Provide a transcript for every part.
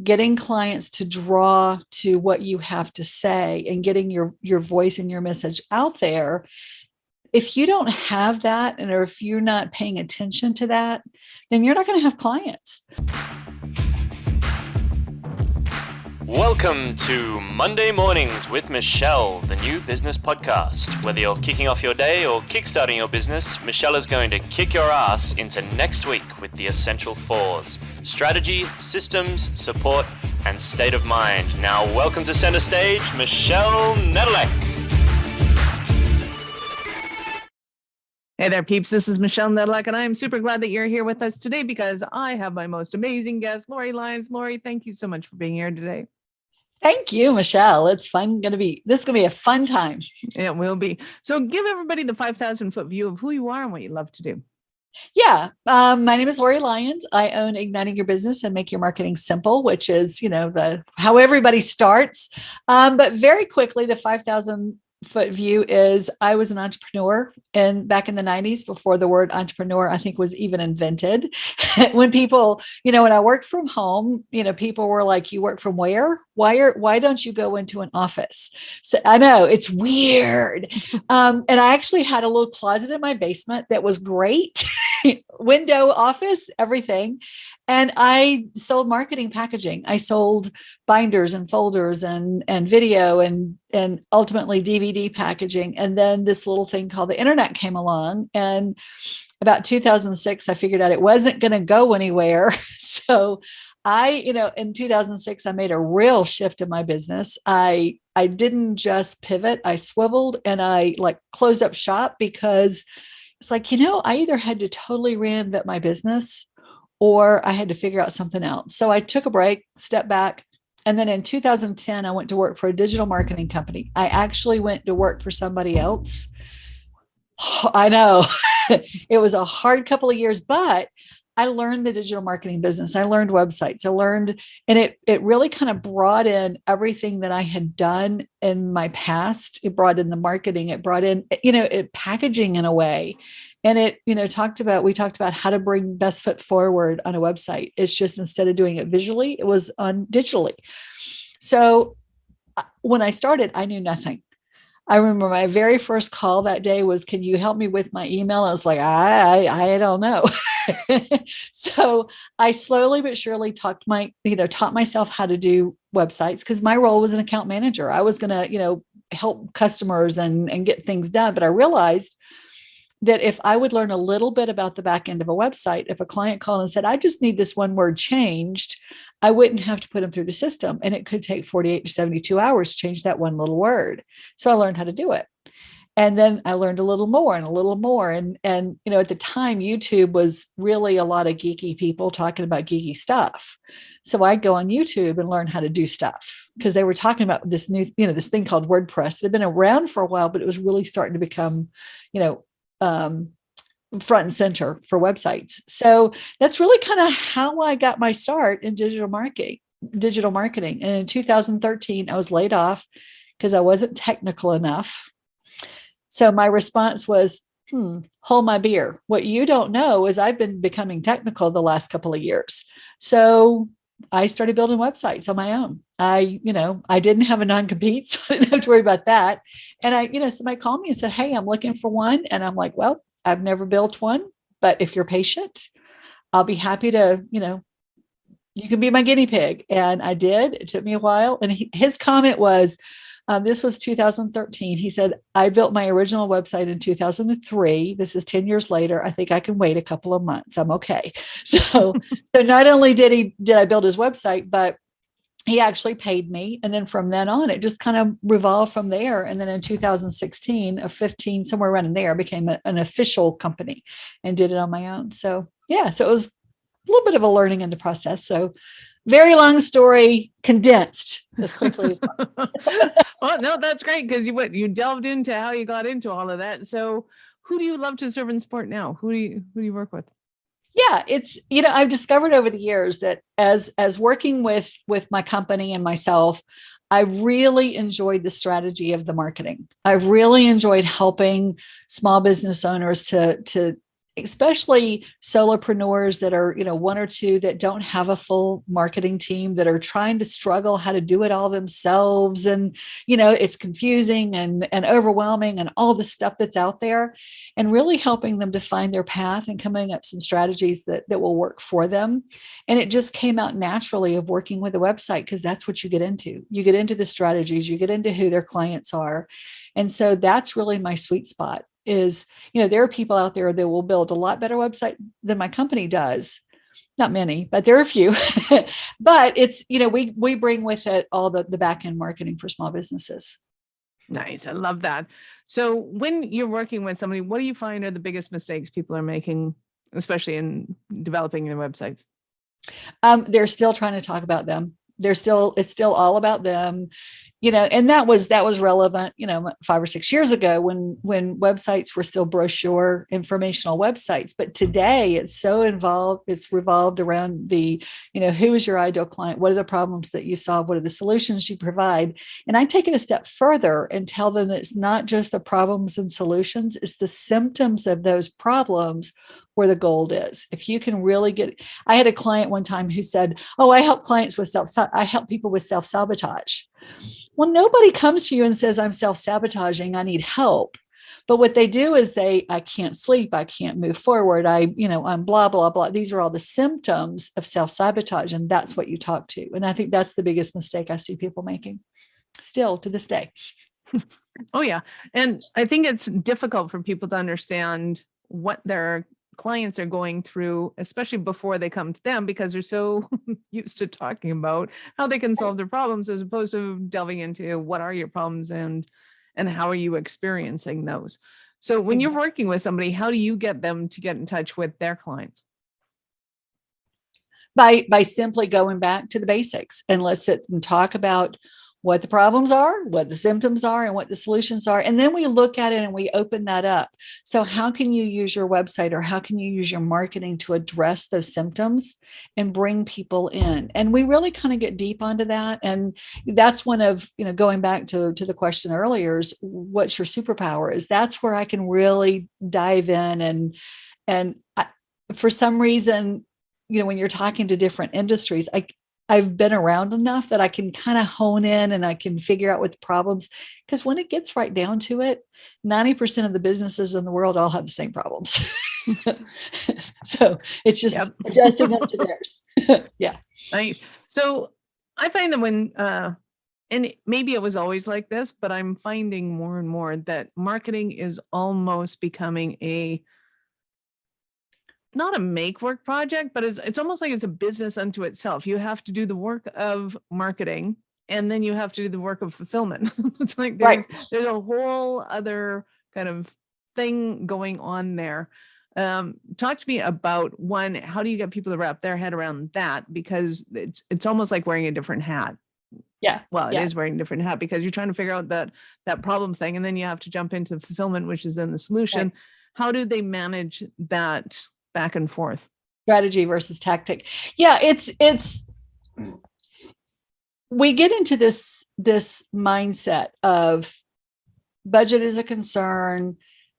getting clients to draw to what you have to say and getting your voice and your message out there. If you don't have that, and or if you're not paying attention to that, then you're not going to have clients. Welcome to Monday Mornings with Michelle, the new business podcast. Whether you're kicking off your day or kickstarting your business, Michelle is going to kick your ass into next week with the essential fours: strategy, systems, support, and state of mind. Now, welcome to center stage, Michelle Nedelec. Hey there, peeps. This is Michelle Nedelec, and I'm super glad that you're here with us today because I have my most amazing guest, Lori Lyons. Lori, thank you so much for being here today. Thank you, Michelle. It's fun. This is going to be a fun time. It will be. So give everybody the 5,000-foot view of who you are and what you love to do. Yeah. My name is Lori Lyons. I own Igniting Your Business and Make Your Marketing Simple, which is, how everybody starts. But very quickly, the 5,000-foot view is I was an entrepreneur back in the 90s, before the word entrepreneur, I think, was even invented. When people, when I worked from home, people were like, you work from where? Why don't you go into an office? So I know it's weird. And I actually had a little closet in my basement that was great. Window, office, everything. And I sold marketing packaging. I sold binders and folders and video and ultimately DVD packaging. And then this little thing called the internet came along. And about 2006, I figured out it wasn't going to go anywhere. So in 2006, I made a real shift in my business. I didn't just pivot, I swiveled and I closed up shop, because it's I either had to totally reinvent my business or I had to figure out something else. So I took a break, stepped back. And then in 2010, I went to work for a digital marketing company. I actually went to work for somebody else. I know it was a hard couple of years, but I learned the digital marketing business. I learned websites. And it really kind of brought in everything that I had done in my past. It brought in the marketing. It brought in, packaging in a way. And we talked about how to bring best foot forward on a website. It's just, instead of doing it visually, it was on digitally. So when I started, I knew nothing. I remember my very first call that day was, can you help me with my email? I was like, I don't know. So I slowly but surely taught myself how to do websites, because my role was an account manager. I was going to, help customers and get things done. But I realized that if I would learn a little bit about the back end of a website, if a client called and said, I just need this one word changed, I wouldn't have to put them through the system. And it could take 48 to 72 hours to change that one little word. So I learned how to do it. And then I learned a little more and a little more. And at the time, YouTube was really a lot of geeky people talking about geeky stuff. So I'd go on YouTube and learn how to do stuff, because they were talking about this new, this thing called WordPress that had been around for a while, but it was really starting to become, front and center for websites. So that's really kind of how I got my start in digital marketing. And in 2013, I was laid off because I wasn't technical enough. So my response was, hold my beer. What you don't know is I've been becoming technical the last couple of years. So I started building websites on my own. I didn't have a non-compete, so I didn't have to worry about that. And somebody called me and said, hey, I'm looking for one. And I'm like, well, I've never built one, but if you're patient, I'll be happy to, you can be my guinea pig. And I did. It took me a while. And his comment was, this was 2013. He said, I built my original website in 2003. This is 10 years later. I think I can wait a couple of months. I'm okay. So not only did I build his website, but he actually paid me. And then from then on, it just kind of revolved from there. And then in 2016 or 15, somewhere around in there, I became an official company and did it on my own. So yeah, so it was a little bit of a learning in the process. So very long story condensed as quickly as possible. Well, no, that's great, because you delved into how you got into all of that. So who do you love to serve and support now? Who do you work with? Yeah, it's, I've discovered over the years that as working with my company and myself, I really enjoyed the strategy of the marketing. I've really enjoyed helping small business owners to especially solopreneurs that are, one or two that don't have a full marketing team, that are trying to struggle how to do it all themselves. And, it's confusing and overwhelming and all the stuff that's out there, and really helping them to find their path and coming up some strategies that will work for them. And it just came out naturally of working with a website, because that's what you get into. You get into the strategies, you get into who their clients are. And so that's really my sweet spot is, there are people out there that will build a lot better website than my company does. Not many, but there are a few. But it's, we bring with it all the back end marketing for small businesses. Nice. I love that. So when you're working with somebody, what do you find are the biggest mistakes people are making, especially in developing their websites? They're still trying to talk about them. It's still all about them. And that was relevant, 5 or 6 years ago when websites were still brochure informational websites. But today it's so involved, it's revolved around the, who is your ideal client? What are the problems that you solve? What are the solutions you provide? And I take it a step further and tell them that it's not just the problems and solutions, it's the symptoms of those problems where the gold is. If you can really I had a client one time who said, "Oh, I help people with self-sabotage." Well, nobody comes to you and says, "I'm self-sabotaging, I need help." But what they do is I can't sleep, I can't move forward, I'm blah, blah, blah. These are all the symptoms of self-sabotage. And that's what you talk to. And I think that's the biggest mistake I see people making still to this day. Oh, yeah. And I think it's difficult for people to understand what their clients are going through, especially before they come to them, because they're so used to talking about how they can solve their problems, as opposed to delving into what are your problems and how are you experiencing those. So when you're working with somebody, how do you get them to get in touch with their clients? By simply going back to the basics, and let's sit and talk about what the problems are, what the symptoms are, and what the solutions are. And then we look at it and we open that up. So how can you use your website, or how can you use your marketing to address those symptoms and bring people in? And we really kind of get deep onto that. And that's one of, going back to the question earlier, is what's your superpower? Is that's where I can really dive in. For some reason, when you're talking to different industries, I've been around enough that I can kind of hone in and I can figure out what the problems, because when it gets right down to it, 90% of the businesses in the world all have the same problems. So it's just adjusting them to theirs. Yeah. Right. So I find that when, and maybe it was always like this, but I'm finding more and more that marketing is almost becoming not a make work project, but it's almost like it's a business unto itself. You have to do the work of marketing, and then you have to do the work of fulfillment. It's like there's a whole other kind of thing going on there. Talk to me about one, how do you get people to wrap their head around that? Because it's almost like wearing a different hat. Yeah. Well, it is wearing a different hat, because you're trying to figure out that problem thing, and then you have to jump into the fulfillment, which is then the solution. Right. How do they manage that back and forth? Strategy versus tactic. Yeah, it's we get into this mindset of budget is a concern.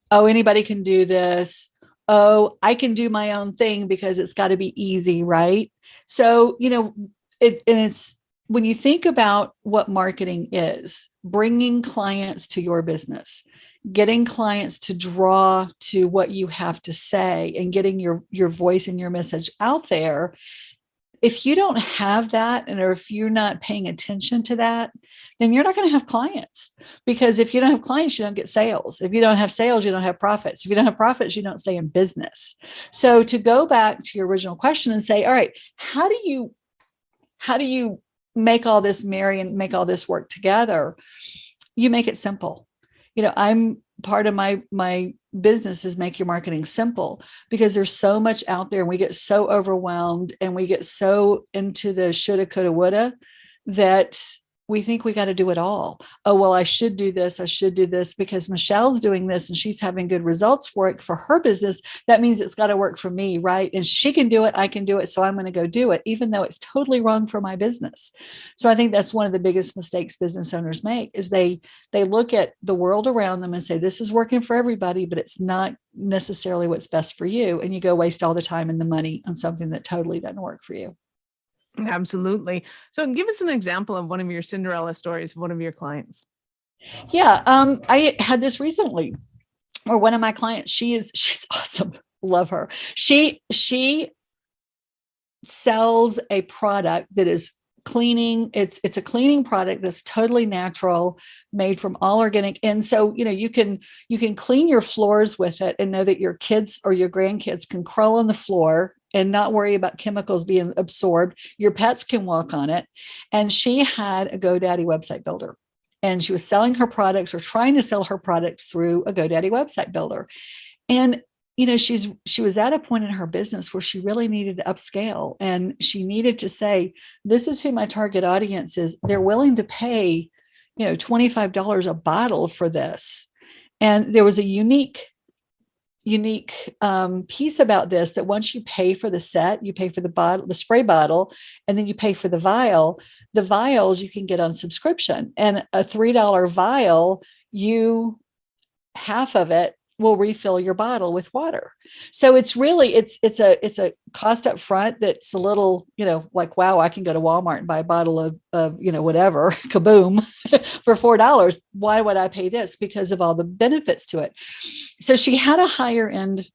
Oh, anybody can do this. Oh, I can do my own thing because it's got to be easy, right? So, it's when you think about what marketing is, bringing clients to your business, getting clients to draw to what you have to say, and getting your voice and your message out there. If you don't have that, or if you're not paying attention to that, then you're not going to have clients. Because if you don't have clients, you don't get sales. If you don't have sales, you don't have profits. If you don't have profits, you don't stay in business. So to go back to your original question and say, all right, how do you make all this marry and make all this work together? You make it simple. I'm part of my business is make your marketing simple, because there's so much out there and we get so overwhelmed and we get so into the shoulda, coulda, woulda that we think we got to do it all. Oh, well, I should do this. I should do this because Michelle's doing this and she's having good results for it for her business. That means it's got to work for me, right? And she can do it. I can do it. So I'm going to go do it, even though it's totally wrong for my business. So I think that's one of the biggest mistakes business owners make is they look at the world around them and say, this is working for everybody, but it's not necessarily what's best for you. And you go waste all the time and the money on something that totally doesn't work for you. Absolutely. So give us an example of one of your Cinderella stories, one of your clients. Yeah. I had this recently where one of my clients, she's awesome. Love her. She sells a product that is cleaning. It's a cleaning product that's totally natural, made from all organic. And so, you can clean your floors with it and know that your kids or your grandkids can crawl on the floor and not worry about chemicals being absorbed. Your pets can walk on it. And she had a GoDaddy website builder. And she was selling her products or trying to sell her products through a GoDaddy website builder. And she was at a point in her business where she really needed to upscale, and she needed to say, this is who my target audience is. They're willing to pay, $25 a bottle for this. And there was a unique piece about this, that once you pay for the set, you pay for the bottle, the spray bottle, and then you pay for the vial. The vials you can get on subscription, and a $3 vial, half of it will refill your bottle with water. So it's really, it's a cost up front that's a little, like, wow, I can go to Walmart and buy a bottle of whatever, kaboom, for $4. Why would I pay this? Because of all the benefits to it. So she had a higher end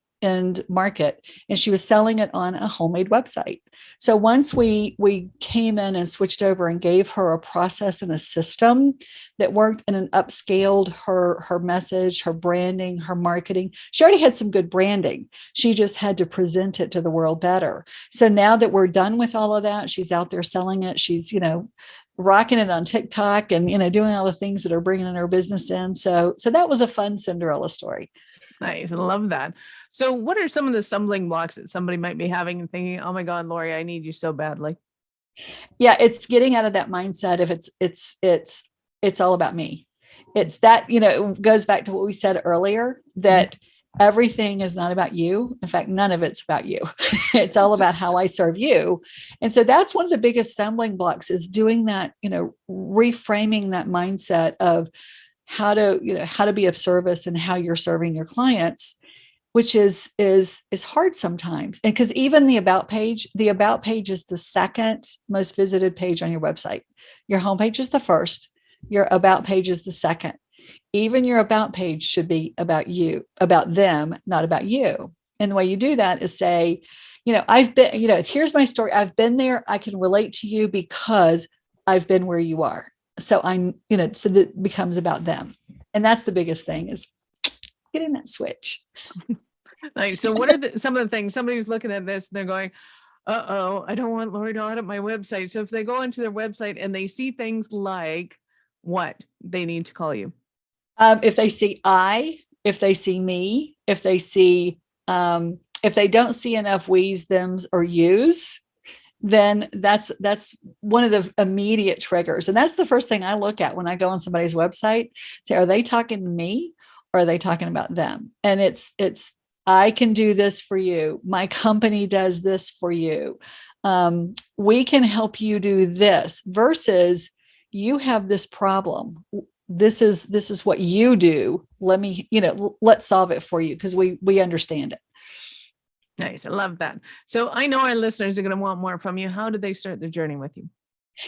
market, and she was selling it on a homemade website. So once we came in and switched over and gave her a process and a system that worked, and upscaled her message, her branding, her marketing. She already had some good branding. She just had to present it to the world better. So now that we're done with all of that, she's out there selling it. She's, rocking it on TikTok and, doing all the things that are bringing her business in. So that was a fun Cinderella story. Nice. I love that. So what are some of the stumbling blocks that somebody might be having and thinking, oh my God, Lori, I need you so badly? Yeah, it's getting out of that mindset of it's all about me. It's that, it goes back to what we said earlier, that everything is not about you. In fact, none of it's about you. It's all about how I serve you. And so that's one of the biggest stumbling blocks, is doing that, reframing that mindset of how to be of service and how you're serving your clients, which is hard sometimes. And because even the about page is the second most visited page on your website. Your homepage is the first. Your about page is the second. Even your about page should be about you, about them, not about you. And the way you do that is say, I've been, here's my story. I've been there. I can relate to you because I've been where you are. So so that becomes about them. And that's the biggest thing, is getting that switch. Nice. So what are some of the things somebody's looking at this, they're going, uh-oh, I don't want Lori to audit my website. So if they go into their website and they see things like what, they need to call you. If they see if they see me, if they see, if they don't see enough we's, thems, or you's, then that's one of the immediate triggers. And that's the first thing I look at when I go on somebody's website. Say, are they talking to me or are they talking about them? And it's, I can do this for you. My company does this for you. We can help you do this, versus you have this problem. This is what you do. Let's solve it for you because we understand it. Nice. I love that. So I know our listeners are going to want more from you. How do they start their journey with you?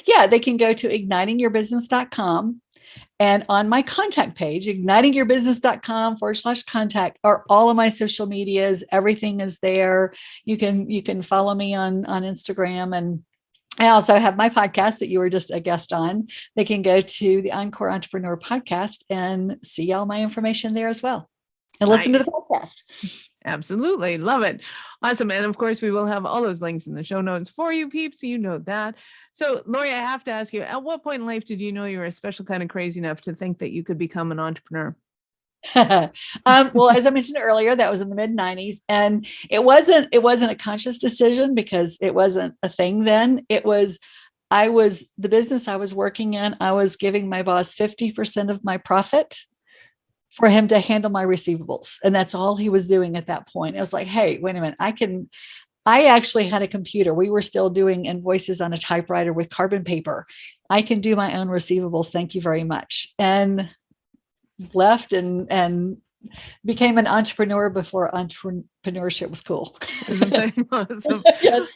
Yeah, they can go to ignitingyourbusiness.com, and on my contact page, ignitingyourbusiness.com/contact, are all of my social medias. Everything is there. You can follow me on Instagram, and I also have my podcast that you were just a guest on. They can go to the Encore Entrepreneur podcast and see all my information there as well, and listen to the podcast. Absolutely. Love it. Awesome. And of course, we will have all those links in the show notes for you peeps. So you know that. So Lori, I have to ask you, at what point in life did you know you were a special kind of crazy enough to think that you could become an entrepreneur? Well, as I mentioned earlier, that was in the mid-90s, and it wasn't a conscious decision because it wasn't a thing then. It was, the business I was working in, I was giving my boss 50% of my profit for him to handle my receivables. And that's all he was doing at that point. I was like, hey, wait a minute. I actually had a computer. We were still doing invoices on a typewriter with carbon paper. I can do my own receivables. Thank you very much. And left and became an entrepreneur before entrepreneurship was cool. Isn't that awesome? Yes.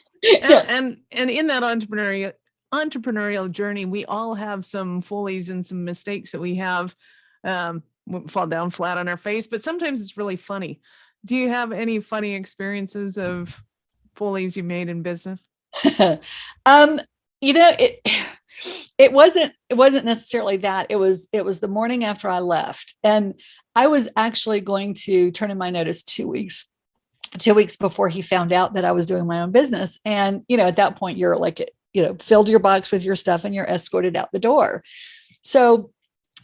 And in that entrepreneurial journey, we all have some follies and some mistakes that we have fall down flat on our face, but sometimes it's really funny. Do you have any funny experiences of follies you made in business? It wasn't necessarily that. It was the morning after I left, and I was actually going to turn in my notice 2 weeks before he found out that I was doing my own business. And, at that point you're like, filled your box with your stuff and you're escorted out the door. So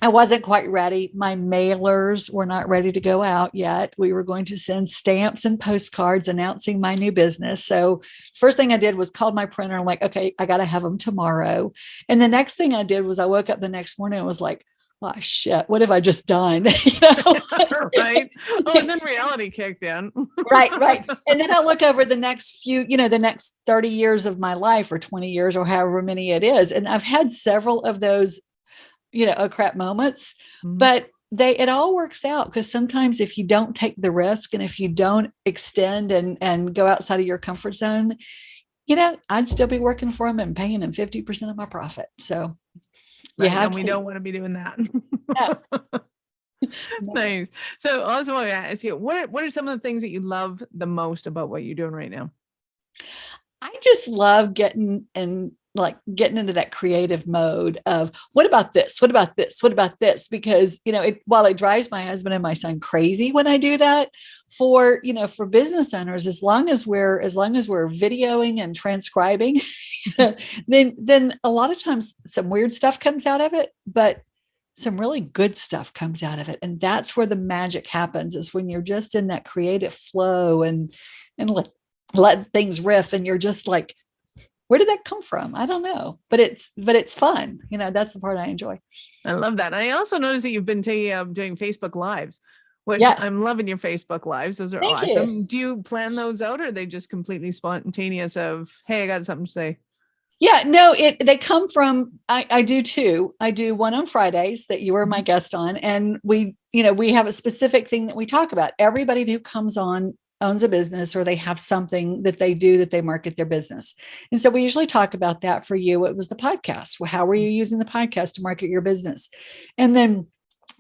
I wasn't quite ready. My mailers were not ready to go out yet. We were going to send stamps and postcards announcing my new business. So first thing I did was called my printer. I'm like, okay, I got to have them tomorrow. And the next thing I did was I woke up the next morning and was like, oh shit, what have I just done? Right. Oh, and then reality kicked in. Right. And then I look over the next the next 30 years of my life, or 20 years, or however many it is. And I've had several of those oh crap moments, but it all works out, because sometimes if you don't take the risk and if you don't extend and go outside of your comfort zone, I'd still be working for them and paying them 50% of my profit. So we don't want to be doing that. No. Nice. So I also want to ask you, what are some of the things that you love the most about what you're doing right now? I just love getting into that creative mode of what about this? What about this? What about this? Because, while it drives my husband and my son crazy when I do that, for business owners, as long as we're videoing and transcribing, then a lot of times some weird stuff comes out of it, but some really good stuff comes out of it. And that's where the magic happens, is when you're just in that creative flow and let things riff, and you're just like, where did that come from? I don't know, but it's fun. That's the part I enjoy. I love that. I also noticed that you've been doing Facebook Lives, which yes. I'm loving your Facebook Lives. Those are Thank awesome. you. Do you plan those out, or are they just completely spontaneous of, hey, I got something to say? Yeah, no, they come from, I do too. I do one on Fridays that you were my guest on. And we have a specific thing that we talk about. Everybody who comes on owns a business, or they have something that they do that they market their business. And so we usually talk about that. For you, it was the podcast. Well, how were you using the podcast to market your business? And then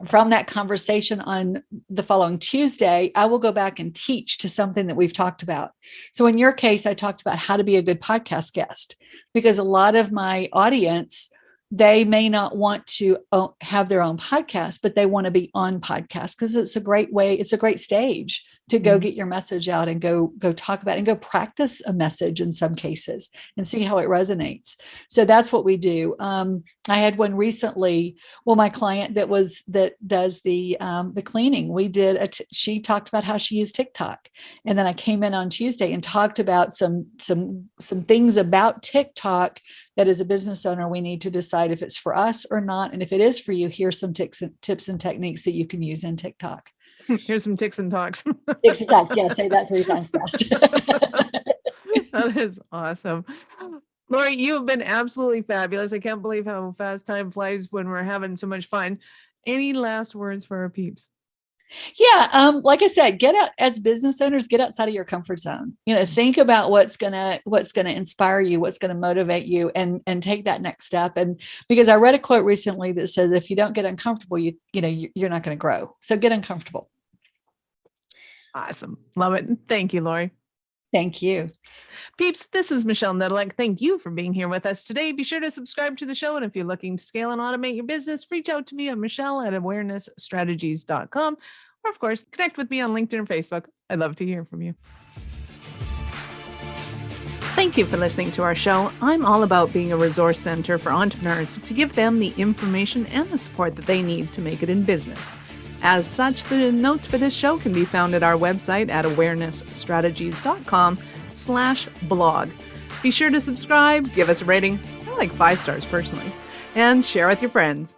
from that conversation on the following Tuesday, I will go back and teach to something that we've talked about. So in your case, I talked about how to be a good podcast guest, because a lot of my audience, they may not want to have their own podcast, but they want to be on podcasts, because it's a great way. It's a great stage to go get your message out and go talk about it, and go practice a message in some cases and see how it resonates. So that's what we do. I had one recently. Well, my client that does the cleaning, she talked about how she used TikTok. And then I came in on Tuesday and talked about some things about TikTok that, as a business owner, we need to decide if it's for us or not. And if it is for you, here's some tips and techniques that you can use in TikTok. Here's some ticks and talks. Ticks and talks. Yeah, say that 3 times fast. That is awesome. Lori, you have been absolutely fabulous. I can't believe how fast time flies when we're having so much fun. Any last words for our peeps? Yeah. Like I said, get out as business owners, get outside of your comfort zone. Think about what's gonna inspire you, what's gonna motivate you, and take that next step. And because I read a quote recently that says, if you don't get uncomfortable, you're not going to grow. So get uncomfortable. Awesome. Love it. Thank you, Lori. Thank you. Peeps, this is Michelle Nedelec. Thank you for being here with us today. Be sure to subscribe to the show. And if you're looking to scale and automate your business, reach out to me at michelle@awarenessstrategies.com. Or, of course, connect with me on LinkedIn or Facebook. I'd love to hear from you. Thank you for listening to our show. I'm all about being a resource center for entrepreneurs to give them the information and the support that they need to make it in business. As such, the notes for this show can be found at our website at awarenessstrategies.com/blog. Be sure to subscribe, give us a rating, I like 5 stars personally. And share with your friends.